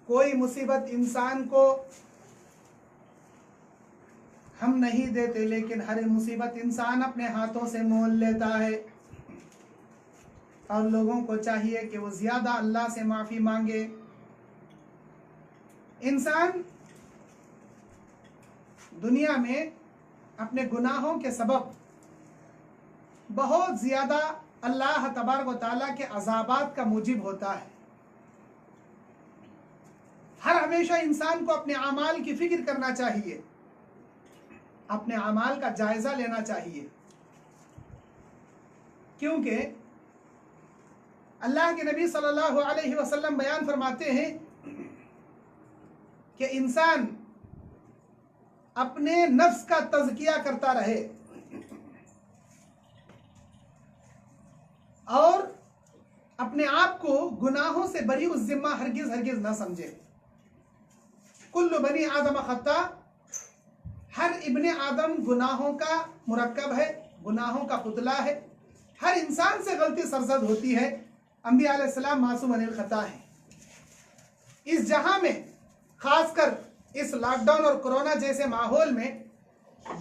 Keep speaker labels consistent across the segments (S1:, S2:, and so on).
S1: कोई मुसीबत इंसान को हम नहीं देते, लेकिन हर मुसीबत इंसान अपने हाथों से मोल लेता है। और लोगों को चाहिए कि वो ज़्यादा अल्लाह से माफ़ी मांगे। इंसान दुनिया में अपने गुनाहों के सबब बहुत ज़्यादा अल्लाह तबारक व तआला के अज़ाबात का मूजिब होता है। हर हमेशा इंसान को अपने अमाल की फिक्र करना चाहिए, अपने अमाल का जायज़ा लेना चाहिए, क्योंकि अल्लाह के नबी सल्लल्लाहु अलैहि वसल्लम बयान फरमाते हैं कि इंसान अपने नफ्स का तज़किया करता रहे और अपने आप को गुनाहों से बरी उस जिम्मा हरगिज हरगिज ना समझे। कुल्लु बनी आदम खत्ता, हर इब्ने आदम गुनाहों का मुरक्कब है, गुनाहों का पुतला है। हर इंसान से गलती सरजद होती है। अंबिया अलैहिस्सलाम मासूम अनिल खता है। इस जहां में खासकर इस लॉकडाउन और कोरोना जैसे माहौल में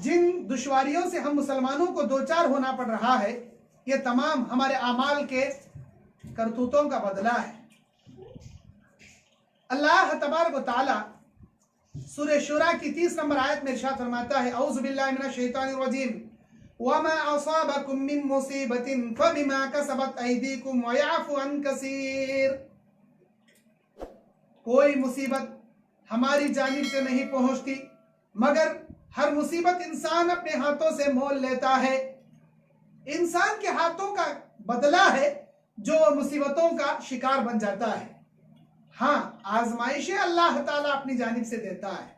S1: जिन दुश्वारियों से हम मुसलमानों को दो चार होना पड़ रहा है, ये तमाम हमारे आमाल के करतूतों का बदला है। अल्लाह तबारक व तआला सूरह शुरा की 30 नंबर आयत में इरशाद फरमाता है, औज़ु बिल्लाहि मिनश शैतानिर रजीम, वमा असाबकुम मिन मुसीबतिन फबिमा कसबत अयदीकुम व यअफु अन कसीर। कोई मुसीबत हमारी जानिब से नहीं पहुंचती, मगर हर मुसीबत इंसान अपने हाथों से मोल लेता है। इंसान के हाथों का बदला है जो मुसीबतों का शिकार बन जाता है। हाँ, आजमाइशें अल्लाह ताला अपनी जानिब से देता है।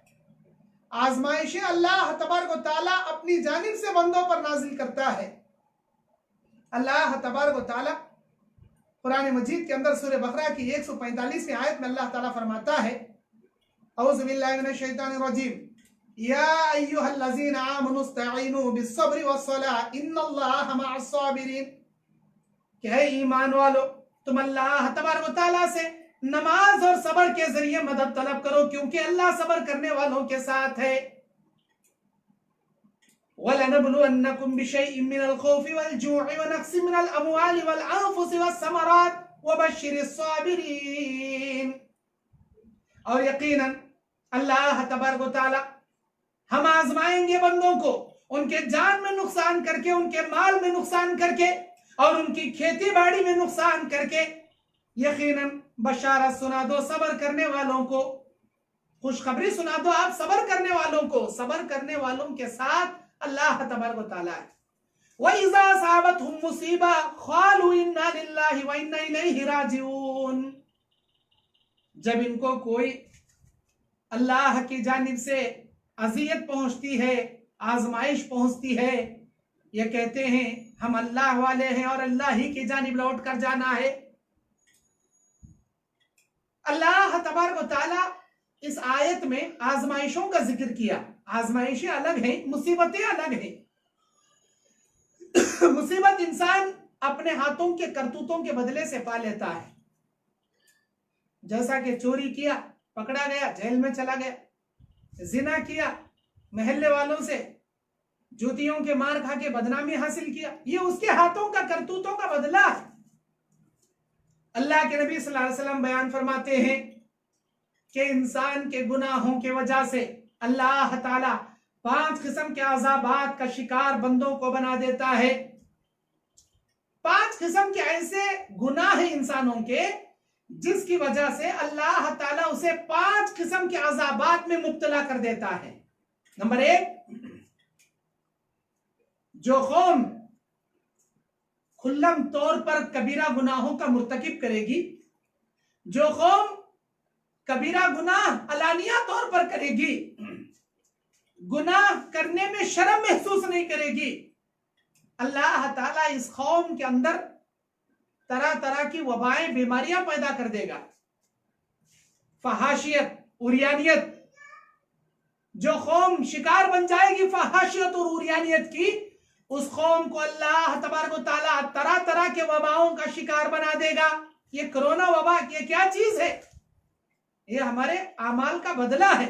S1: आजमाइशें अल्लाह तबारक व तआला अपनी जानिब से बंदों पर नाजिल करता है। अल्लाह तबारक व तआला कुरान मजीद के अंदर सूरह बकरा की 145वीं आयत में अल्लाह ताला फरमाता है, औज़ु बिल्लाहि मिनश शैतानिर रजीम, या अय्युहल्लज़ीना आमनु इस्तईनु बिस्सब्रि वस्सलाह इन्नल्लाहा मअस साबिरीन। कि है ईमान वालो, तुम अल्लाह तबारक व तआला से नमाज और सबर के जरिए मदद तलब करो, क्योंकि अल्लाह सबर करने वालों के साथ है। वलनबलुवन्नकुम बिशैइन मिनल खौफि वल जू'i व नक्सिन मिनल अमवालि वल अनफुसि वस्समरात वबश्शिरिस साबिरीन। और यकीनन अल्लाह तबारक व तआला हम आजमाएंगे बंदों को उनके जान में नुकसान करके, उनके माल में नुकसान करके और उनकी खेती बाड़ी में नुकसान करके। यकीनन बशारत सुना दो सबर करने वालों को, खुशखबरी सुना दो आप सबर करने वालों को। सबर करने वालों के साथ अल्लाह तबारक व तआला है। व इज़ा असाबतहुम मुसीबा क़ालू इन्ना लिल्लाहि व इन्ना इलैहि राजिऊन। जब इनको कोई अल्लाह की जानिब से अजियत पहुंचती है, आजमाइश पहुंचती है, ये कहते हैं हम अल्लाह वाले हैं और अल्लाह ही की जानिब लौट कर जाना है। अल्लाह तबारक व तआला इस आयत में आजमाइशों का जिक्र किया। आजमाइशें अलग हैं, मुसीबतें अलग हैं। मुसीबत इंसान अपने हाथों के करतूतों के बदले से पा लेता है। जैसा कि चोरी किया, पकड़ा गया, जेल में चला गया। जिना किया, महल्ले वालों से जूतियों के मार खा के बदनामी हासिल किया, ये उसके हाथों का करतूतों का बदला है। अल्लाह के नबी सल्लल्लाहु अलैहि वसल्लम बयान फरमाते हैं कि इंसान के गुनाहों की वजह से अल्लाह ताला 5 किस्म के अज़ाबात का शिकार बंदों को बना देता है। 5 किस्म के ऐसे गुनाह हैं इंसानों के जिसकी वजह से अल्लाह ताला उसे 5 किस्म के अज़ाबात में मुब्तला कर देता है। नंबर 1, जो कौम खुल्लम तौर पर कबीरा गुनाहों का मुर्तकिब करेगी, जो कौम कबीरा गुनाह अलानिया तौर पर करेगी, गुनाह करने में शर्म महसूस नहीं करेगी, अल्लाह ताला इस कौम के अंदर तरह तरह की वबाएं, बीमारियां पैदा कर देगा। फहाशियत, उरियानियत, जो कौम शिकार बन जाएगी फहाशियत और उरियानियत की, उस कौम को अल्लाह तबारक व तआला तरह तरह के वबाओं का शिकार बना देगा। ये कोरोना वबा ये क्या चीज है? ये हमारे आमाल का बदला है।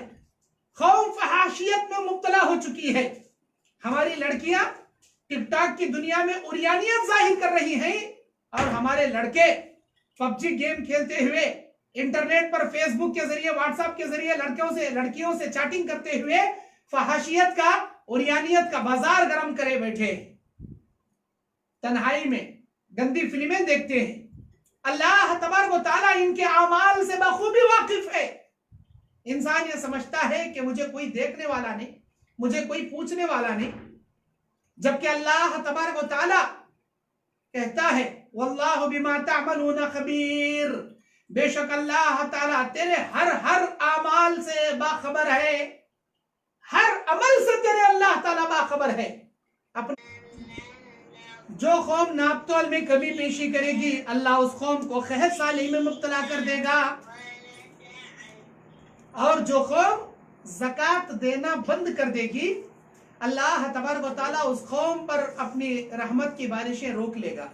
S1: खौफ फहाशियत में मुब्तला हो चुकी है। हमारी लड़कियां टिकटॉक की दुनिया में उरियानियत जाहिर कर रही हैं और हमारे लड़के पबजी गेम खेलते हुए इंटरनेट पर फेसबुक के जरिए, व्हाट्सएप के जरिए लड़कियों से चैटिंग करते हुए फहाशियत का, उरियानियत का बाजार गर्म करे बैठे, तन्हाई में गंदी फिल्में देखते हैं। अल्लाह तबारक व तआला इनके आमाल से बखूबी वाकिफ है। इंसान ये समझता है कि मुझे कोई देखने वाला नहीं, मुझे कोई पूछने वाला नहीं, जबकि अल्लाह तबारक व तआला कहता है वल्लाहु बिमा तअमलून खबीर, बेशक अल्लाह ताला तेरे हर आमाल से बाखबर है, हर अमल से तेरे अल्लाह ताला बाखबर है। अपने जो कौम नापतोल में कमी पेशी करेगी, अल्लाह उस कौम को खहस साली में मुब्तला कर देगा, और जो कौम ज़कात देना बंद कर देगी, अल्लाह तबारक व तआला उस कौम पर अपनी रहमत की बारिशें रोक लेगा।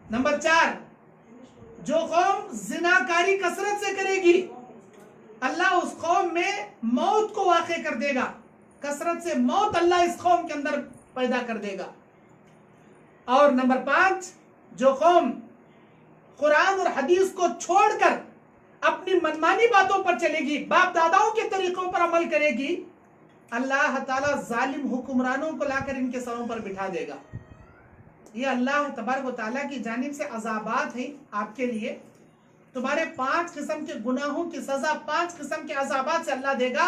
S1: नंबर 4, जो कौम जिनाकारी कसरत से करेगी, अल्लाह उस कौम में मौत को वाक़े कर देगा। कसरत से मौत अल्लाह इस कौम के अंदर पैदा कर देगा। और नंबर 5, जो कौम कुरान और हदीस को छोड़कर अपनी मनमानी बातों पर चलेगी, बाप दादाओं के तरीकों पर अमल करेगी, अल्लाह ताला जालिम हुक्मरानों को लाकर इनके सरों पर बिठा देगा। ये अल्लाह तबारक व तआला की जानिब से अज़ाबात हैं आपके लिए। तुम्हारे 5 किस्म के गुनाहों की सजा 5 किस्म के अज़ाबात से अल्लाह देगा।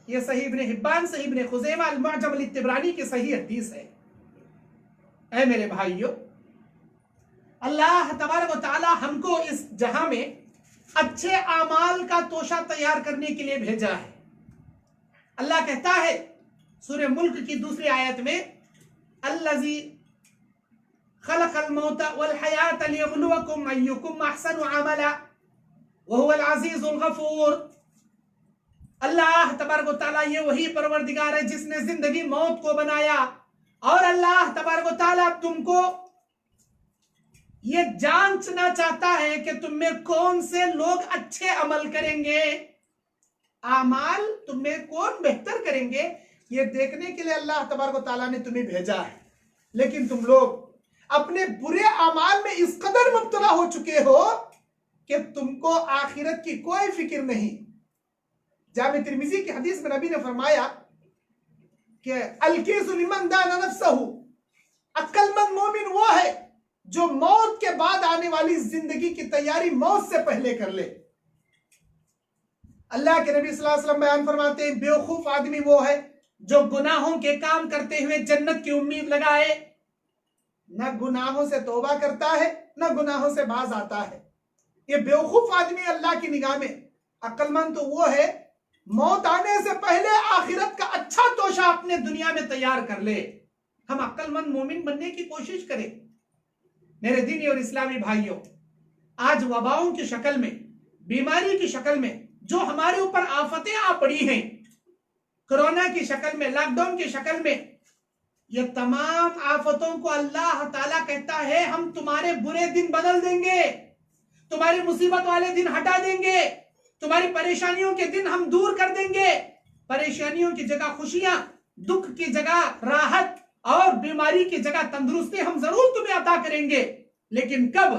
S1: ये सही इब्ने हिब्बान, सही इब्ने खुज़ैमा, अल-मुअजम अल-तिबरानी की सही हदीस है। ऐ मेरे भाइयों, अल्लाह तबारक व तआला हमको इस जहां में अच्छे आमाल का तोशा तैयार करने के लिए भेजा है। अल्लाह कहता है सूरह मुल्क की दूसरी आयत में, अल्लज़ी खलक़ल मौत वल हयात लियब्लुवकुम अय्युकुम अहसनु अमला व हुवल अज़ीज़ुल गफ़ूर। अल्लाह तबारक व तआला ये वही परवरदिगार है जिसने जिंदगी मौत को बनाया, और अल्लाह तबारक व तआला तुमको ये जांचना चाहता है कि तुम में कौन से लोग अच्छे अमल करेंगे, आमाल तुम में कौन बेहतर करेंगे, ये देखने के लिए अल्लाह तबारक व तआला ने तुम्हें भेजा है। लेकिन तुम लोग अपने बुरे अमाल में इस कदर मुब्तला हो चुके हो कि तुमको आखिरत की कोई फिक्र नहीं। जामे तिर्मिज़ी की हदीस में नबी ने फरमाया कि अल-कीसु लिमन दाना नफ्सहु, अक्लमंद मोमिन वो है जो मौत के बाद आने वाली जिंदगी की तैयारी मौत से पहले कर ले। अल्लाह के नबी सल्लल्लाहु अलैहि वसल्लम बयान फरमाते हैं, बेवकूफ आदमी वो है जो गुनाहों के काम करते हुए जन्नत की उम्मीद लगाए, न गुनाहों से तौबा करता है न गुनाहों से बाज आता है। ये बेवकूफ आदमी अल्लाह की निगाह में। अक्लमंद तो वो है मौत आने से पहले आखिरत का अच्छा तोशा अपने दुनिया में तैयार कर ले। हम अक्लमंद मोमिन बनने की कोशिश करें। मेरे दीनी और इस्लामी भाइयों, आज वबाओं की शक्ल में, बीमारी की शक्ल में जो हमारे ऊपर आफतें आ पड़ी हैं, कोरोना की शक्ल में, लॉकडाउन की शक्ल में, ये तमाम आफतों को अल्लाह ताला कहता है हम तुम्हारे बुरे दिन बदल देंगे, तुम्हारी मुसीबत वाले दिन हटा देंगे, तुम्हारी परेशानियों के दिन हम दूर कर देंगे। परेशानियों की जगह खुशियां, दुख की जगह राहत और बीमारी की जगह तंदुरुस्ती हम जरूर तुम्हें अता करेंगे। लेकिन कब?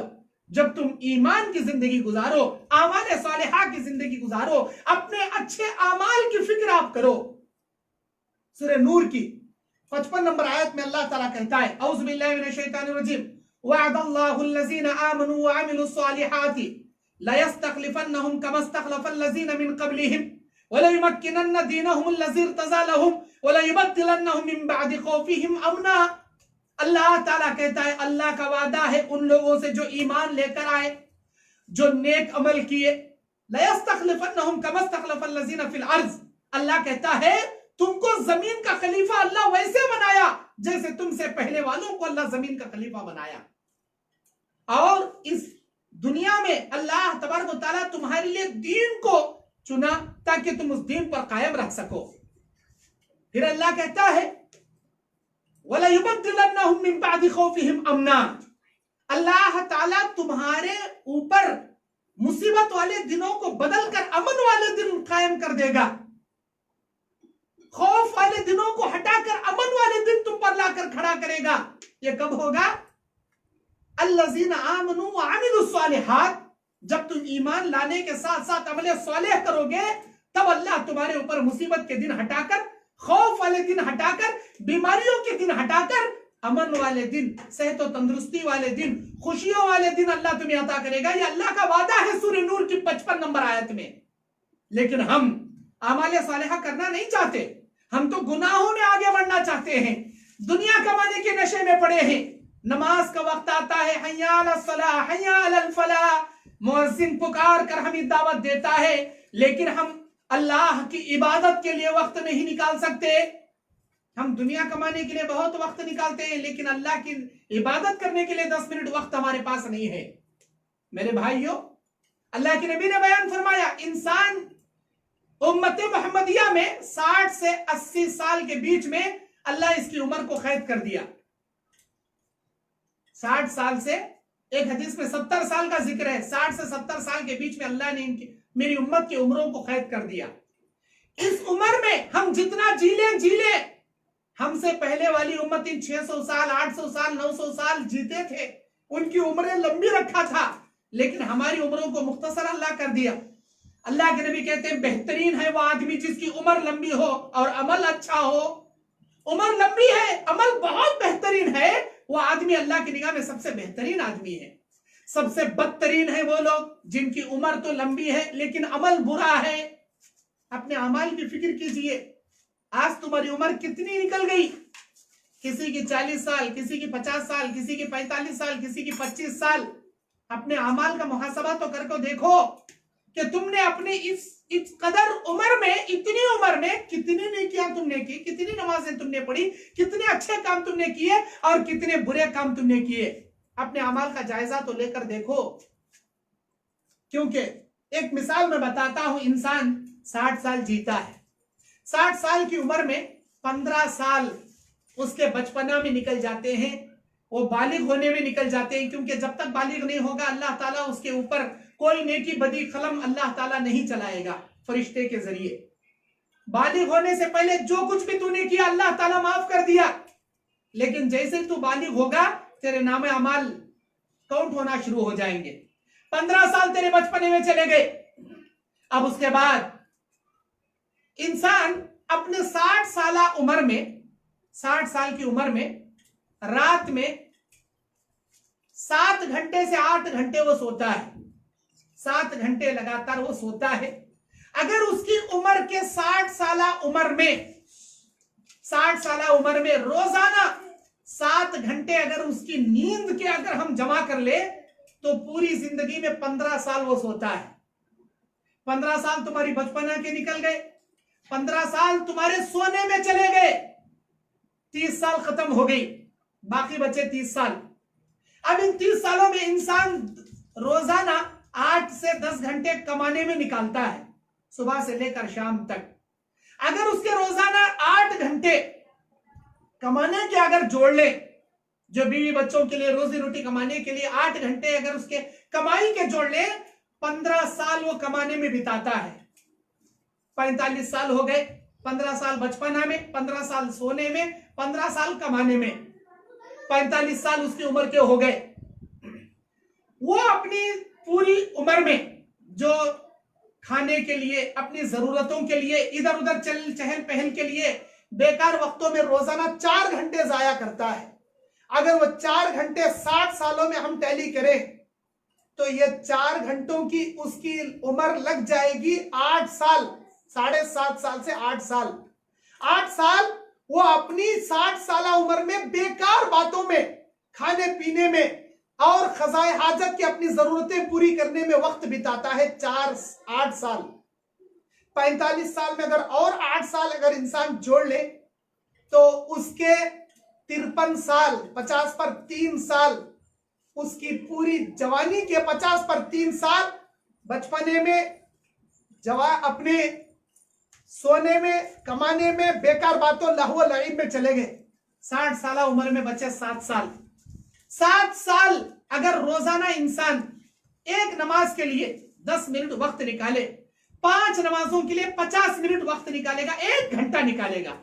S1: जब तुम ईमान की जिंदगी गुजारो, आमाल सालिहा की जिंदगी गुजारो, अपने अच्छे आमाल की फिक्र आप करो। सूरह नूर की 55 नंबर आयत में अल्लाह ताला कहता है, औज़ु बिल्लाहि मिनश शैतानिर रजीम, वअदल्लाहु अल्लज़ीना आमनू व अमिलुस सालिहाति लयस्तखलिफन्नहुम कमस्तखलफल्लज़ीना मिन क़ब्लिहिम वलयुमक्किनन्न दीनहुम अल्लज़ी इर्तज़ा लहुम वलयुबद्दिलन्नहुम मिन बअदि खौफिहिम अमना। अल्लाह ताला कहता है अल्लाह का वादा है उन लोगों से जो ईमान लेकर आए, जो नेक अमल किए, लयस्तखलिफन्नहुम कमस्तखलफल्लज़ीना फिल अर्ज़। अल्लाह कहता है तुमको जमीन का खलीफा अल्लाह वैसे बनाया जैसे तुमसे पहले वालों को अल्लाह जमीन का खलीफा बनाया। और इस दुनिया में अल्लाह तबारक व तआला तुम्हारे लिए दीन को चुना ताकि तुम उस दीन पर कायम रह सको। फिर अल्लाह कहता है वला युबद्दिलन्नहुम मिन बअदि खौफिहिम अमना। अल्लाह ताला तुम्हारे ऊपर मुसीबत वाले दिनों को बदलकर अमन वाले दिन कायम कर देगा। खौफ वाले दिनों को हटाकर अमन वाले दिन तुम पर लाकर खड़ा करेगा। ये कब होगा? अल्लज़ीना आमनू व अमिलुस सालिहात, जब तुम ईमान लाने के साथ साथ अमल सालेह करोगे, तब अल्लाह तुम्हारे ऊपर मुसीबत के दिन हटाकर, खौफ वाले दिन हटाकर, बीमारियों के दिन हटाकर, अमन वाले दिन, सेहत और तंदुरुस्ती वाले दिन, खुशियों वाले दिन अल्लाह तुम्हें अता करेगा। ये अल्लाह का वादा है सूरह नूर की 55 नंबर आयत में। लेकिन हम आमाल सालेहा करना नहीं चाहते, हम तो गुनाहों में आगे बढ़ना चाहते हैं, दुनिया कमाने के नशे में पड़े हैं। नमाज का वक्त आता है, हय्या अलस सलाह हय्या अलल फलाह, मुअज्जिन पुकार कर हमें दावत देता है, लेकिन हम अल्लाह की इबादत के लिए वक्त नहीं निकाल सकते। हम दुनिया कमाने के लिए बहुत वक्त निकालते हैं, लेकिन अल्लाह की इबादत करने के लिए 10 मिनट वक्त हमारे पास नहीं है। मेरे भाइयों, अल्लाह के नबी ने बयान फरमाया, इंसान उम्मत मोहम्मदिया में 60 से 80 साल के बीच में अल्लाह इसकी उम्र को कैद कर दिया। 60 साल से, एक हदीस में 70 साल का जिक्र है, 60 से 70 साल के बीच में अल्लाह ने इनकी, मेरी उम्मत की उम्रों को कैद कर दिया। इस उम्र में हम जितना जी ले, हमसे पहले वाली उम्मत 600 साल, 800 साल, 900 साल जीते थे, उनकी उम्रें लंबी रखा था, लेकिन हमारी उम्रों को मुख्तसर अल्लाह कर दिया। अल्लाह के नबी कहते हैं, बेहतरीन है वो आदमी जिसकी उम्र लंबी हो और अमल अच्छा हो। उम्र लंबी है, अमल बहुत बेहतरीन है, वो आदमी अल्लाह की निगाह में सबसे बेहतरीन आदमी है। सबसे बदतरीन है वो लोग जिनकी उम्र तो लंबी है लेकिन अमल बुरा है। अपने अमाल की फिक्र कीजिए, आज तुम्हारी उम्र कितनी निकल गई? किसी की 40 साल, किसी की 50 साल, किसी की 45 साल, किसी की 25 साल। अपने अमाल का मुहासबा तो करके देखो कि तुमने अपनी इस कदर उम्र में, इतनी उम्र में कितनी नेकियां तुमने की, कितनी नमाजें तुमने पढ़ी, कितने अच्छे काम तुमने किए और कितने बुरे काम तुमने किए। अपने अमाल का जायजा तो लेकर देखो। क्योंकि एक मिसाल मैं बताता हूं, इंसान 60 साल जीता है, 60 साल की उम्र में 15 साल उसके बचपना में निकल जाते हैं, वो बालिग होने में निकल जाते हैं। क्योंकि जब तक बालिग नहीं होगा अल्लाह ताला उसके ऊपर कोई नेकी बदी कलम अल्लाह ताला नहीं चलाएगा फरिश्ते के जरिए। बालिग होने से पहले जो कुछ भी तूने किया अल्लाह ताला माफ कर दिया, लेकिन जैसे तू बालिग होगा तेरे नामे अमाल काउंट होना शुरू हो जाएंगे। 15 साल तेरे बचपने में चले गए। अब उसके बाद इंसान अपने 60 साल उम्र में, 60 साल की उम्र में रात में 7 घंटे से 8 घंटे वो सोता है, 7 घंटे लगातार वो सोता है। अगर उसकी उम्र के 60 साल उम्र में, 60 साल उम्र में रोजाना 7 घंटे अगर उसकी नींद के अगर हम जमा कर ले तो पूरी जिंदगी में 15 साल वो सोता है। 15 साल तुम्हारी बचपना के निकल गए, 15 साल तुम्हारे सोने में चले गए, 30 साल खत्म हो गई, बाकी बचे 30 साल। अब इन 30 सालों में इंसान रोजाना 8 से 10 घंटे कमाने में निकालता है, सुबह से लेकर शाम तक। अगर उसके रोजाना 8 घंटे कमाने के अगर जोड़ ले, जो बीवी बच्चों के लिए रोजी रोटी कमाने के लिए 8 घंटे अगर उसके कमाई के जोड़ ले, 15 साल वो कमाने में बिताता है। 45 साल हो गए, 15 साल बचपना में, 15 साल सोने में, 15 साल कमाने में, 45 साल उसकी उम्र के हो गए। वो अपनी पूरी उम्र में जो खाने के लिए, अपनी जरूरतों के लिए, इधर उधर चहल पहल के लिए बेकार वक्तों में रोजाना 4 घंटे जाया करता है। अगर वो 4 घंटे 60 सालों में हम टैली करें तो ये 4 घंटों की उसकी उम्र लग जाएगी 8 साल, 7.5 साल से 8 साल। 8 साल वो अपनी 60 साल उम्र में बेकार बातों में, खाने पीने में और खजाए हाजत की अपनी जरूरतें पूरी करने में वक्त बिताता है। 8 साल। 45 साल में अगर और 8 साल अगर इंसान जोड़ ले तो उसके 53 साल, 50 पर 3 साल, उसकी पूरी जवानी के 50 पर 3 साल बचपने में, अपने सोने में, कमाने में, बेकार बातों लहव लईब में चले गए। 60 साल उम्र में बचे 7 साल। 7 साल अगर रोजाना इंसान एक नमाज के लिए 10 मिनट वक्त निकाले, 5 नमाजों के लिए 50 मिनट वक्त निकालेगा, 1 घंटा निकालेगा।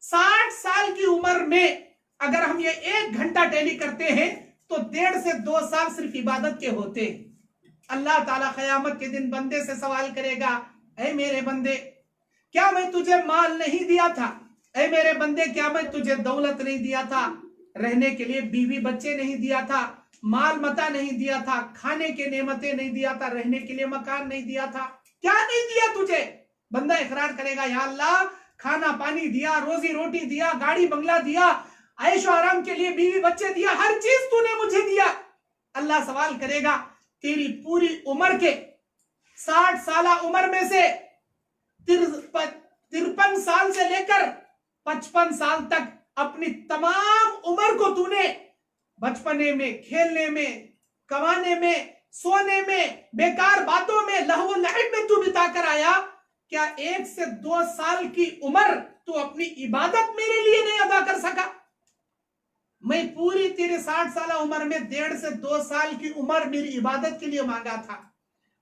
S1: 60 साल की उम्र में अगर हम ये 1 घंटा डेली करते हैं तो 1.5 से 2 साल सिर्फ इबादत के होते। अल्लाह ताला क़यामत के दिन बंदे से सवाल करेगा, ऐ मेरे बंदे, क्या मैं तुझे माल नहीं दिया था? ऐ मेरे बंदे, क्या मैं तुझे दौलत नहीं दिया था? रहने के लिए बीवी बच्चे नहीं दिया था? माल मता नहीं दिया था? खाने के नेमतें नहीं दिया था? रहने के लिए मकान नहीं दिया था? क्या नहीं दिया तुझे? बंदा इकरार करेगा, या अल्लाह, खाना पानी दिया, रोजी रोटी दिया, गाड़ी बंगला दिया, ऐशो आराम के लिए बीवी बच्चे दिया, हर चीज तूने मुझे दिया। अल्लाह सवाल करेगा, तेरी पूरी उम्र के 60 साल उम्र में से 53 साल से लेकर 55 साल तक अपनी तमाम उम्र को तूने बचपने में, खेलने में, कमाने में, सोने में, बेकार बातों में, लहव लहब में तू बिता कर आया। क्या 1 से 2 साल की उम्र तू अपनी इबादत मेरे लिए नहीं अदा कर सका? मैं पूरी तेरे 60 साल उम्र में 1.5 से 2 साल की उम्र मेरी इबादत के लिए मांगा था।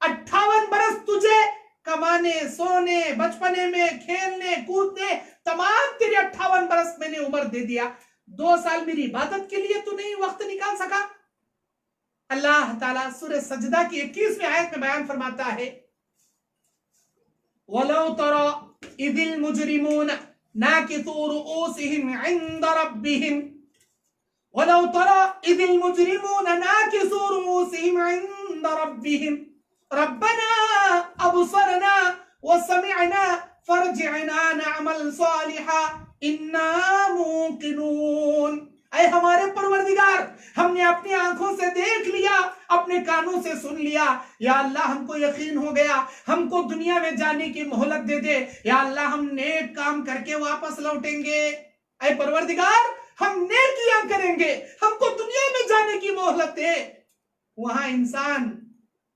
S1: 58 बरस तुझे कमाने, सोने, बचपने में, खेलने, कूदने, तमाम तेरे 58 बरस मैंने उम्र दे दिया। 2 साल मेरी इबादत के लिए तू नहीं वक्त निकाल सका? अल्लाह ताला सूरह सजदा की 21वीं आयत में बयान फरमाता है, वलौ तरा इदिल मुजरिमून नाकिसू रुऊसिहिम इंद रब्बिहिम, वलौ तरा इदिल मुजरिमून नाकिसू रुऊसिहिम इंद रब्बिहिम रब्बना अबसरना व समिअना फरजिअना नअमल सालिहा इन्ना मूकिनून। ऐ हमारे परवरदिगार, हमने अपनी आंखों से देख लिया, अपने कानों से सुन लिया, या अल्लाह हमको यकीन हो गया, हमको दुनिया में जाने की मोहलत दे दे, या अल्लाह हम नेक काम करके वापस लौटेंगे। ऐ परवरदिगार, हम नेकियां करेंगे, हमको दुनिया में जाने की मोहलत दे। वहां इंसान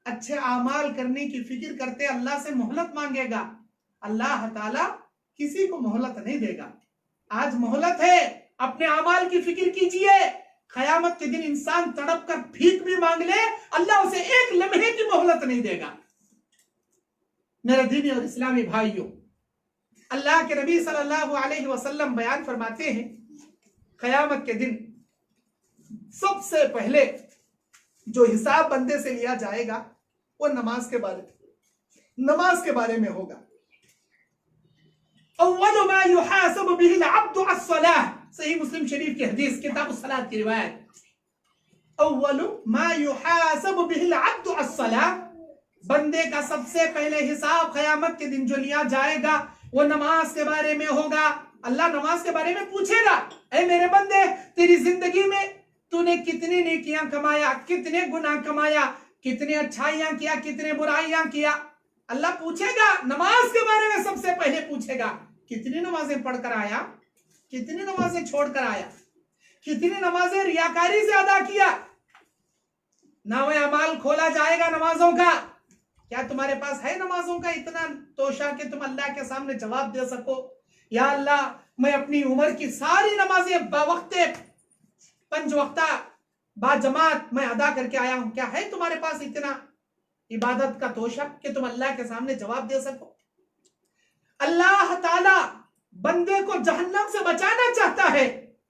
S1: अच्छे आमाल करने की फिक्र करते अल्लाह से मोहलत मांगेगा, अल्लाह ताला किसी को मोहलत नहीं देगा। आज मोहलत है, अपने अमाल की फिक्र कीजिए। क़यामत के दिन इंसान तड़प कर भीख भी मांग ले, अल्लाह उसे 1 लम्हे की मोहलत नहीं देगा। मेरे दीनी और इस्लामी भाइयों, अल्लाह के नबी सल्लल्लाहु अलैहि वसल्लम बयान फरमाते हैं, क़यामत के दिन सबसे पहले जो हिसाब बंदे से लिया जाएगा वो नमाज के बारे में होगा। अव्वलु मा युहासबु बिहिल अब्दु अस्सलाह, सही मुस्लिम शरीफ की हदीस, किताब अस्सलात की रिवायत। अव्वलु मा युहासबु बिहिल अब्दु अस्सलाह, बंदे का सबसे पहले हिसाब क़यामत के दिन जो लिया जाएगा वो नमाज के बारे में होगा। अल्लाह नमाज के बारे में पूछेगा, ऐ मेरे बंदे, तेरी जिंदगी में तूने कितनी नेकियां कमाया, कितने गुनाह कमाया, कितने अच्छाइयां किया, कितने बुराइयां किया। अल्लाह पूछेगा, नमाज के बारे में सबसे पहले पूछेगा, कितनी नमाजें पढ़कर आया, कितनी नमाजें छोड़कर आया, कितनी नमाजें रियाकारी से अदा किया। नामे अमाल खोला जाएगा नमाजों का। क्या तुम्हारे पास है नमाजों का इतना तोशा कि तुम अल्लाह के सामने जवाब दे सको, या अल्लाह, मैं अपनी उम्र की सारी नमाजें बावक्ते 5 वक्ता बाजमात मैं अदा करके आया हूं। क्या है तुम्हारे पास इतना इबादत का तोशा कि तुम अल्लाह के सामने जवाब दे सको? अल्लाह ताला बंदे को जहन्नम से बचाना चाहता है।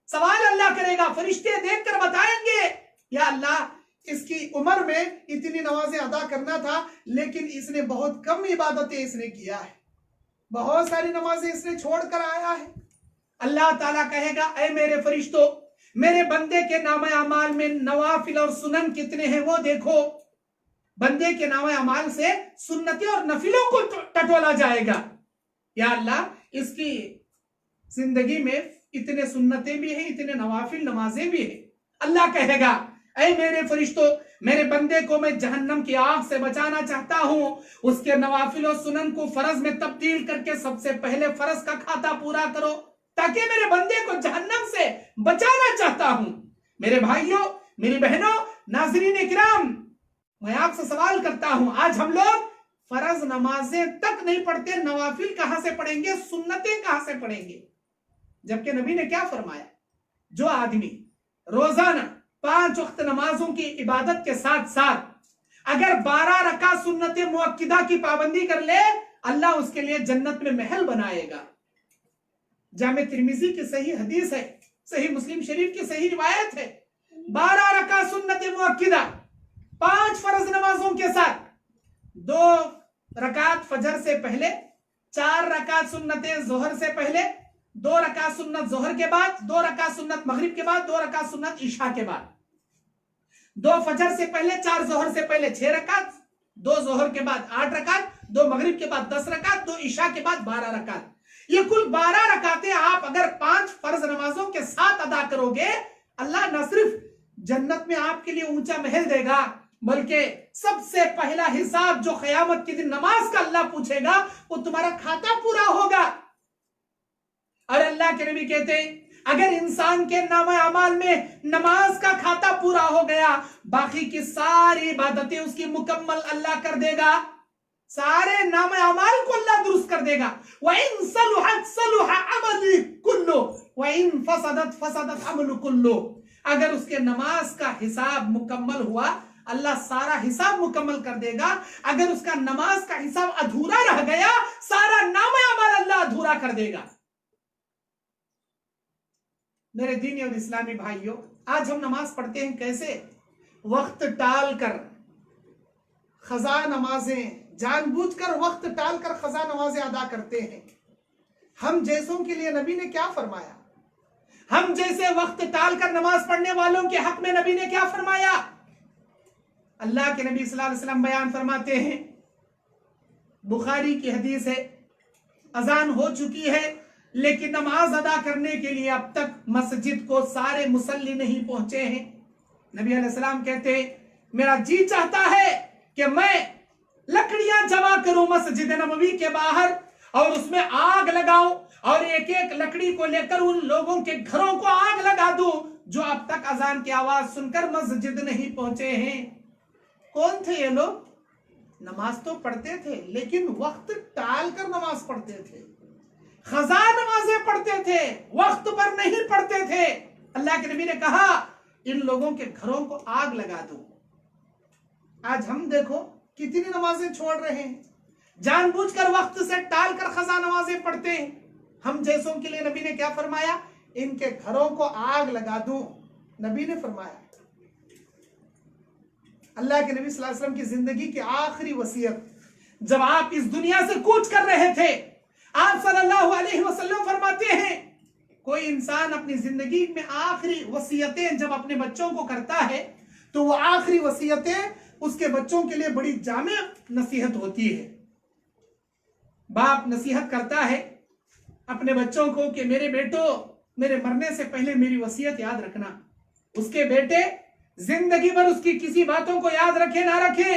S1: सवाल अल्लाह करेगा, फरिश्ते देखकर बताएंगे, या अल्लाह, इसकी उम्र में इतनी नमाजें अदा करना था, लेकिन इसने बहुत कम इबादतें इसने किया है, बहुत सारी नमाजें इसने छोड़कर आया है। अल्लाह ताला कहेगा, ऐ मेरे फरिश्तों, मेरे बंदे के नामे अमाल में नवाफिल और सुनन कितने हैं वो देखो। बंदे के नामे अमाल से सुन्नतें और नफिलों को टटोला जाएगा। या अल्लाह, इसकी जिंदगी में इतने सुन्नतें भी हैं, इतने नवाफिल नमाजें भी हैं। अल्लाह कहेगा, ऐ मेरे फरिश्तों, मेरे बंदे को मैं जहन्नम की आग से बचाना चाहता हूं, उसके नवाफिल और सुनन को फर्ज में तब्दील करके सबसे पहले फर्ज का खाता पूरा करो, ताकि मेरे बंदे को जहन्नम से बचाना चाहता हूं। मेरे भाइयों, मेरी बहनों, नाज़रीन किराम, मैं आपसे सवाल करता हूं, आज हम लोग फर्ज नमाजें तक नहीं पढ़ते, नवाफिल कहां से पढ़ेंगे, सुन्नतें कहां से पढ़ेंगे? जबकि नबी ने क्या फरमाया, जो आदमी रोजाना 5 वक्त नमाजों की इबादत के साथ साथ अगर 12 रकात सुन्नत मुअक्किदा की पाबंदी कर ले, अल्लाह उसके लिए जन्नत में महल बनाएगा। जामे तिर्मिजी की सही हदीस है, सही मुस्लिम शरीफ की सही रिवायत है। 12 रकात सुन्नत मुअक्किदा 5 फर्ज नमाजों के साथ, 2 रकात फजर से पहले, 4 रकात सुन्नत जोहर से पहले, 2 रकात सुन्नत जोहर के बाद, 2 रकात सुन्नत मगरिब के बाद, 2 रकात सुन्नत ईशा के बाद, 2 फजर से पहले, 4 जोहर से पहले 6 रकात, 2 जोहर के बाद 8 रकात, 2 मगरिब के बाद 10 रकात, 2 ईशा के बाद 12 रकात। ये कुल 12 रकातें आप अगर 5 फर्ज नमाजों के साथ अदा करोगे, अल्लाह न सिर्फ जन्नत में आपके लिए ऊंचा महल देगा, बल्कि सबसे पहला हिसाब जो क़यामत के दिन नमाज का अल्लाह पूछेगा, वो तुम्हारा खाता पूरा होगा। और अल्लाह के नबी कहते हैं, अगर इंसान के नामे अमाल में नमाज का खाता पूरा हो गया, बाकी की सारी इबादतें उसकी मुकम्मल अल्लाह कर देगा। सारे नामे अमाल को अल्लाह दुरुस्त कर देगा। वइन सलुहत सलुह अमली कुल्लु वइन फसदत फसदत अमलु कुल्लु। अगर उसके नमाज का हिसाब मुकम्मल हुआ, अल्लाह सारा हिसाब मुकम्मल कर देगा। अगर उसका नमाज का हिसाब अधूरा रह गया, सारा नामे अमाल अल्लाह अधूरा कर देगा। मेरे दीनी और इस्लामी भाइयों, आज हम नमाज पढ़ते हैं कैसे? वक्त टाल कर खजा नमाजें, जानबूझकर वक्त टाल कर खजा नमाजें अदा करते हैं। हम जैसों के लिए नबी ने क्या फरमाया? हम जैसे वक्त टाल कर नमाज पढ़ने वालों के हक में नबी ने क्या फरमाया? अल्लाह के नबी सल्लल्लाहु अलैहि वसल्लम बयान फरमाते हैं, बुखारी की हदीस है, अजान हो चुकी है लेकिन नमाज अदा करने के लिए अब तक मस्जिद को सारे मुसल्ली नहीं पहुंचे हैं। नबी अलैहि सलाम कहते हैं, मेरा जी चाहता है कि मैं लकड़ियां जमा करूं मस्जिद नबवी के बाहर और उसमें आग लगाऊं और एक एक लकड़ी को लेकर उन लोगों के घरों को आग लगा दूं जो अब तक अजान की आवाज सुनकर मस्जिद नहीं पहुंचे हैं। कौन थे ये लोग? नमाज तो पढ़ते थे लेकिन वक्त टाल कर नमाज पढ़ते थे, खजा नमाजें पढ़ते थे, वक्त पर नहीं पढ़ते थे। अल्लाह के नबी ने कहा, इन लोगों के घरों को आग लगा दो। आज हम देखो कितनी नमाजें छोड़ रहे हैं, जानबूझकर वक्त से टाल कर खजा नमाजें पढ़ते हैं। हम जैसों के लिए नबी ने क्या फरमाया? इनके घरों को आग लगा दूं, नबी ने फरमाया। अल्लाह के नबी सल्लल्लाहु अलैहि वसल्लम की जिंदगी की आखिरी वसीयत, जब आप इस दुनिया से कूच कर रहे थे, आप सल्लल्लाहु अलैहि वसल्लम फरमाते हैं, कोई इंसान अपनी जिंदगी में आखिरी वसीयतें जब अपने बच्चों को करता है तो वो आखिरी वसीयतें उसके बच्चों के लिए बड़ी जामे नसीहत होती है। बाप नसीहत करता है अपने बच्चों को कि मेरे बेटो, मेरे मरने से पहले मेरी वसीयत याद रखना। उसके बेटे जिंदगी भर उसकी किसी बातों को याद रखे ना रखे,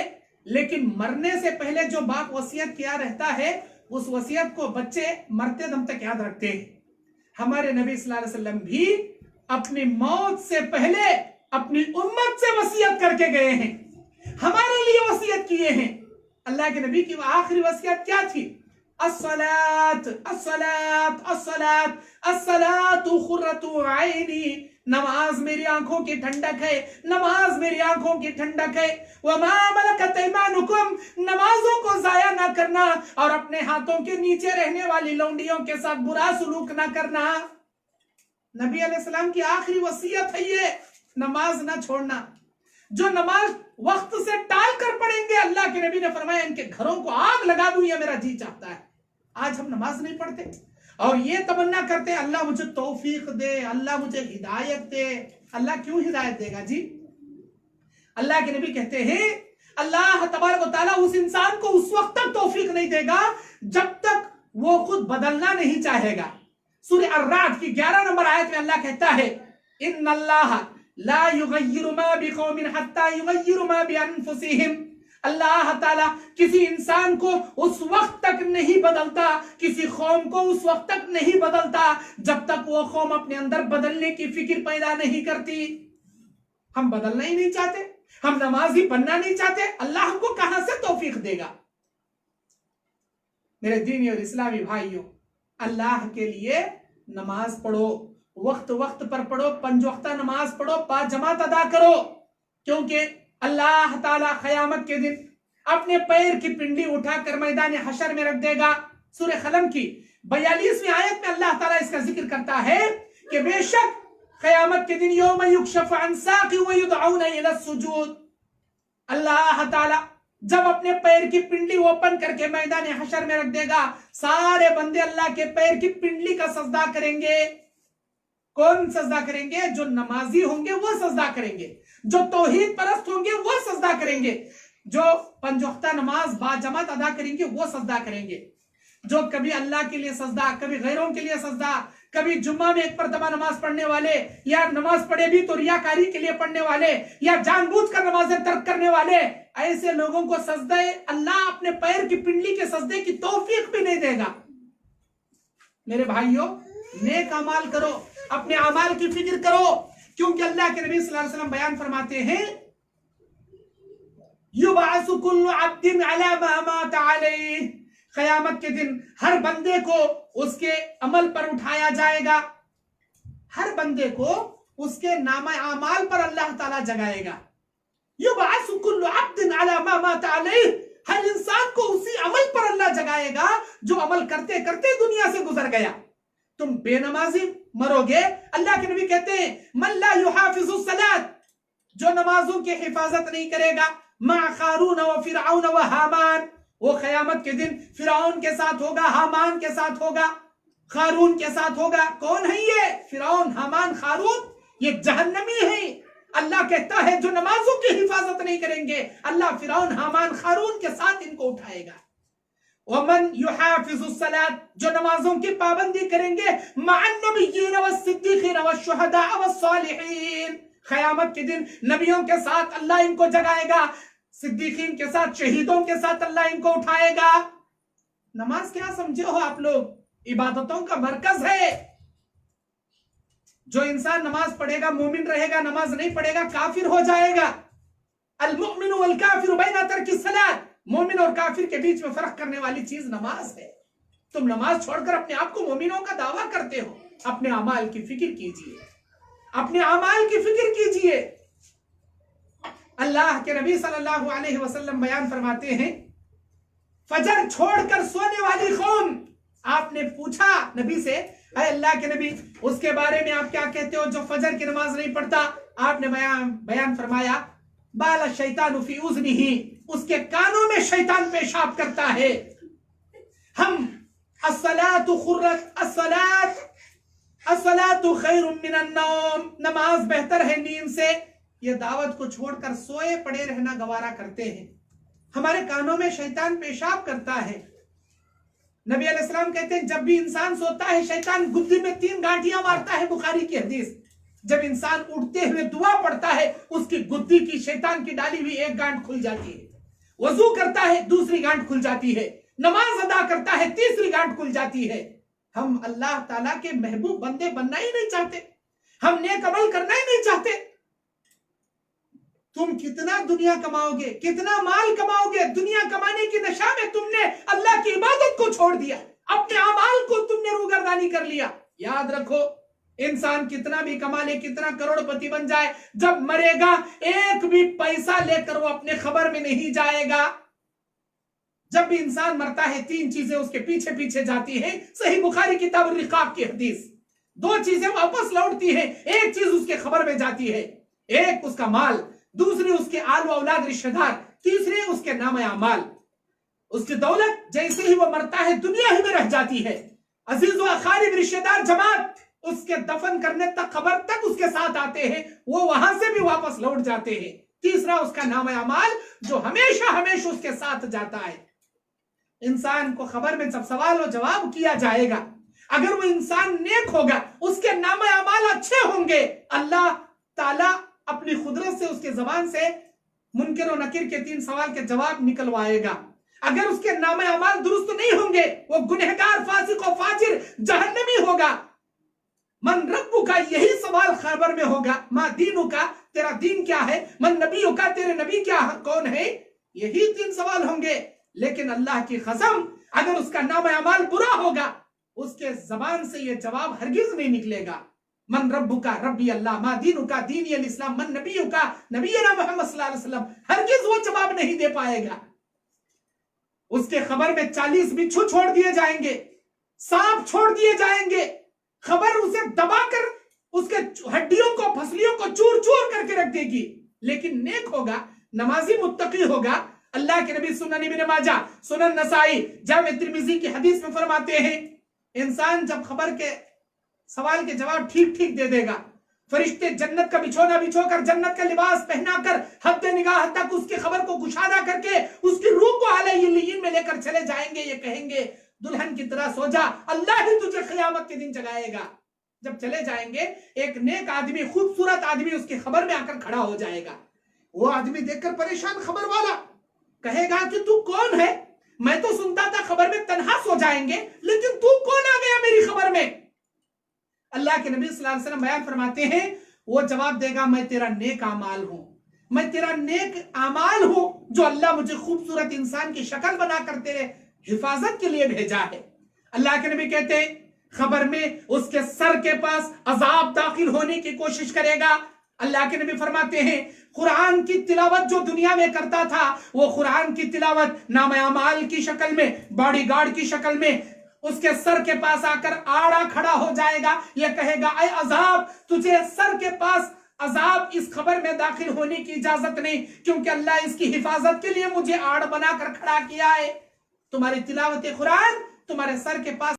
S1: लेकिन मरने से पहले जो बाप वसीयत किया रहता है, उस वसीयत को बच्चे मरते दम तक याद रखते हैं। हमारे नबी सल्लल्लाहु अलैहि वसल्लम भी अपनी मौत से पहले अपनी उम्मत से वसीयत करके गए हैं, हमारे लिए वसीयत किए हैं। अल्लाह के नबी की आखिरी वसीयत क्या थी? अस्सलात अस्सलात अस्सलात अस्सलातु खुर्रतु आइनी। नमाज मेरी आंखों की ठंडक है, नमाज मेरी आंखों की ठंडक है। वमा मलकत ऐमानुकुम, नमाजों को जाया ना करना और अपने हाथों के नीचे रहने वाली लौंडियों के साथ बुरा सलूक ना करना। नबी अलैहिस्सलाम की आखिरी वसीयत है ये, नमाज ना छोड़ना। जो नमाज वक्त से टाल कर पढ़ेंगे, अल्लाह के नबी ने फरमाया इनके घरों को आग लगा दूं, ये मेरा जी चाहता है। आज हम नमाज नहीं पढ़ते और ये तमन्ना करते हैं अल्लाह मुझे तौफीक दे, अल्लाह मुझे हिदायत दे। अल्लाह क्यों हिदायत देगा जी? अल्लाह के नबी कहते हैं अल्लाह तबारक व तआला उस इंसान को उस वक्त तक तौफीक नहीं देगा जब तक वो खुद बदलना नहीं चाहेगा। सूरह अर्राद की 11 नंबर आयत में अल्लाह कहता है, इन्नल्लाह ला युगय्यिरु मा बिकौमिन हत्ता युगय्यिरु मा बिअनफुसिहिम। अल्लाह ताला किसी इंसान को उस वक्त तक नहीं बदलता, किसी कौम को उस वक्त तक नहीं बदलता जब तक वो कौम अपने अंदर बदलने की फिक्र पैदा नहीं करती। हम बदलना ही नहीं चाहते, हम नमाजी बनना नहीं चाहते, अल्लाह हमको कहां से तौफीक देगा? मेरे दीनी और इस्लामी भाइयों, अल्लाह के लिए नमाज पढ़ो, वक्त वक्त पर पढ़ो, 5 वक्त नमाज पढ़ो, 5 जमात अदा करो, क्योंकि अल्लाह ताला क़यामत के दिन अपने पैर की पिंडी उठाकर मैदान हशर में रख देगा। सूरह कलम की 42वीं आयत में अल्लाह ताला इसका जिक्र करता है कि बेशक क़यामत के दिन यौम युक्शफ़ अन साक़ि व युदऔन इला सुजूद, अल्लाह ताला जब अपने पैर की पिंडी ओपन करके मैदान हशर में रख देगा, सारे बंदे अल्लाह के पैर की पिंडी का सजदा करेंगे। कौन सजदा करेंगे? जो नमाजी होंगे वो सजदा करेंगे, जो तौहीद परस्त होंगे वो सजदा करेंगे, जो पंजोख्ता नमाज बाजमात अदा करेंगे वो सजदा करेंगे। जो कभी अल्लाह के लिए सजदा, कभी गैरों के लिए सजदा, कभी जुम्मा में एक मरतबा नमाज पढ़ने वाले, या नमाज पढ़े भी तो रियाकारी के लिए पढ़ने वाले, या जानबूझकर नमाजें तर्क करने वाले, ऐसे लोगों को सजदा अल्लाह अपने पैर की पिंडली के सजदे की तौफीक भी नहीं देगा। मेरे भाइयों, नेक अमाल करो, अपने अमाल की फिक्र करो, क्योंकि अल्लाह के नबी सल्लल्लाहु अलैहि वसल्लम बयान फरमाते हैं युबअसु कुल्लु अब्दिन अला मा माता अलैहि, क़यामत के दिन हर बंदे को उसके अमल पर उठाया जाएगा। हर बंदे को उसके नामा अमाल पर अल्लाह ताला जगाएगा। युबअसु कुल्लु अब्दिन अला मा माता अलैहि, हर इंसान को उसी अमल पर अल्लाह जगाएगा जो अमल करते करते दुनिया से गुजर गया। तुम बेनमाजी मरोगे। अल्लाह के नबी कहते हैं मन ला युहाफिजु सलात, जो नमाजों की हिफाजत नहीं करेगा, मा क़ारून व फ़िरऔन व हामान, वो क़यामत के दिन फिरौन के साथ होगा, हामान के साथ होगा, क़ारून के साथ होगा। कौन है ये? फिरौन, हामान, क़ारून, ये जहन्नमी है। अल्लाह कहता है जो नमाजों की हिफाजत नहीं करेंगे, अल्लाह फिरौन, हामान, क़ारून के साथ इनको उठाएगा। वमन युहाफिजु सलात, जो नमाजों की पाबंदी करेंगे, मअन नबिय्यीन व सिद्दीक़ीन व शुहदा व सालिहीन, क़यामत के दिन नबियों के साथ अल्लाह इनको जगाएगा, सिद्दीकीन के साथ, शहीदों के साथ अल्लाह इनको उठाएगा। नमाज क्या समझे हो आप लोग? इबादतों का मरकज है। जो इंसान नमाज पढ़ेगा मोमिन रहेगा, नमाज नहीं पढ़ेगा काफिर हो जाएगा। अल मुमिनु वल काफिरु बैना तर्की सलात, मोमिन और काफिर के बीच में फर्क करने वाली चीज नमाज है। तुम नमाज छोड़कर अपने आप को मोमिनों का दावा करते हो। अपने अमाल की फिक्र कीजिए, अपने अमाल की फिक्र कीजिए। अल्लाह के नबी सल्लल्लाहु अलैहि वसल्लम बयान फरमाते हैं फजर छोड़कर सोने वाली कौम, आपने पूछा नबी से, अल्लाह के नबी उसके बारे में आप क्या कहते हो जो फजर की नमाज नहीं पढ़ता? आपने बयान फरमाया बाला शैतान फी उज़निही, उसके कानों में शैतान पेशाब करता है। हम अस्सलातु खुर्रत अस्सलातु खैरुम मिनन नौम, नमाज बेहतर है नींद से, ये दावत को छोड़कर सोए पड़े रहना गवारा करते हैं। हमारे कानों में शैतान पेशाब करता है। नबी अलैहिस्सलाम कहते हैं जब भी इंसान सोता है शैतान गुद्दी में 3 गांठियां मारता है, बुखारी की हदीस। जब इंसान उठते हुए दुआ पढ़ता है उसकी गुद्दी की, शैतान की डाली हुई एक गांठ खुल जाती है। वजू करता है दूसरी गांठ खुल जाती है, नमाज अदा करता है तीसरी गांठ खुल जाती है। हम अल्लाह ताला के महबूब बंदे बनना ही नहीं चाहते, हम नेक अमल करना ही नहीं चाहते। तुम कितना दुनिया कमाओगे, कितना माल कमाओगे, दुनिया कमाने की नशा में तुमने अल्लाह की इबादत को छोड़ दिया, अपने अमाल को तुमने रूगर्दानी कर लिया। याद रखो, इंसान कितना भी कमा ले, कितना करोड़पति बन जाए, जब मरेगा एक भी पैसा लेकर वो अपने खबर में नहीं जाएगा। जब भी इंसान मरता है 3 चीजें उसके पीछे पीछे जाती हैं। सही बुखारी किताब रिकाब की हदीस, 2 चीजें वापस लौटती हैं। एक चीज उसके खबर में जाती है, एक उसका माल, दूसरी उसके आल औलाद रिश्तेदार, तीसरी उसके नाम अमाल। उसकी दौलत जैसे ही वो मरता है दुनिया ही में रह जाती है। अजीज व अकारीब रिश्तेदार जमात उसके दफन करने तक, खबर तक उसके साथ आते हैं, वो वहां से भी वापस लौट जाते हैं। तीसरा उसका नाम अमाल जो हमेशा हमेशा उसके साथ जाता है। इंसान को खबर में जब सवाल और जवाब किया जाएगा, अगर वो इंसान नेक होगा, उसके नाम अमाल अच्छे होंगे, अल्लाह ताला अपनी खुदरत से उसके जबान से मुनकर और नकीर के 3 सवाल के जवाब निकलवाएगा। अगर उसके नाम अमाल दुरुस्त नहीं होंगे, वो गुनहगार, फासिक और फाजिर, जहन्नमी होगा। मन रब्बु का, यही सवाल खबर में होगा। मा दीनु का, तेरा दीन क्या है? मन नबीयु का, तेरे नबी क्या कौन है? यही 3 सवाल होंगे। लेकिन अल्लाह की कसम, अगर उसका नाम अमाल बुरा होगा, उसके जबान से यह जवाब हरगिज नहीं निकलेगा। मन रब्बुका रब्बी अल्लाह, मा दीनुका दीनी अल इस्लाम, मन नबियुका नबीना मोहम्मद सल्लल्लाहु अलैहि वसल्लम, हरगिज वो जवाब नहीं दे पाएगा। उसके खबर में 40 बिच्छू छोड़ दिए जाएंगे, सांप छोड़ दिए जाएंगे, खबर उसे दबाकर उसके हड्डियों को, फसलियों को चूर चूर करके रख देगी। लेकिन नेक होगा, नमाजी मुत्तकी होगा। अल्लाह के नबी सुनन इब्न माजा, सुनन नसाई, जामे तिर्मिजी की हदीस में फरमाते हैं, इंसान जब खबर के सवाल के जवाब ठीक ठीक दे देगा, फरिश्ते जन्नत का बिछोना बिछोकर, जन्नत का लिबास पहनाकर, हद निगाह तक उसकी खबर को कुशादा करके उसकी रूह को आला इल्लीयीन में लेकर चले जाएंगे। ये कहेंगे दुल्हन की तरह सो जा, अल्लाह ही तुझे क़यामत के दिन जगाएगा। जब चले जाएंगे, एक नेक आदमी, खूबसूरत आदमी उसकी खबर में आकर खड़ा हो जाएगा। वो आदमी देखकर परेशान खबर वाला कहेगा कि तू कौन है? मैं तो सुनता था खबर में तन्हा सो जाएंगे, लेकिन तू कौन आ गया मेरी खबर में? अल्लाह के नबी सल्लल्लाहु अलैहि वसल्लम बयान फरमाते हैं, वो जवाब देगा, मैं तेरा नेक आमाल हूं, मैं तेरा नेक आमाल हूं जो अल्लाह मुझे खूबसूरत इंसान की शक्ल बनाकर तेरे हिफाजत के लिए भेजा है। अल्लाह के नबी कहते हैं, खबर में उसके सर के पास अजाब दाखिल होने की कोशिश करेगा। अल्लाह के नबी फरमाते हैं, कुरान की तिलावत जो दुनिया में करता था, वो कुरान की तिलावत नामे अमाल की शक्ल में, बॉडीगार्ड की शक्ल में उसके सर के पास आकर आड़ा खड़ा हो जाएगा। यह कहेगा, ऐ अजाब, तुझे सर के पास अजाब इस खबर में दाखिल होने की इजाजत नहीं, क्योंकि अल्लाह इसकी हिफाजत के लिए मुझे आड़ बनाकर खड़ा किया है। तुम्हारी तिलावत कुरान तुम्हारे सर के पास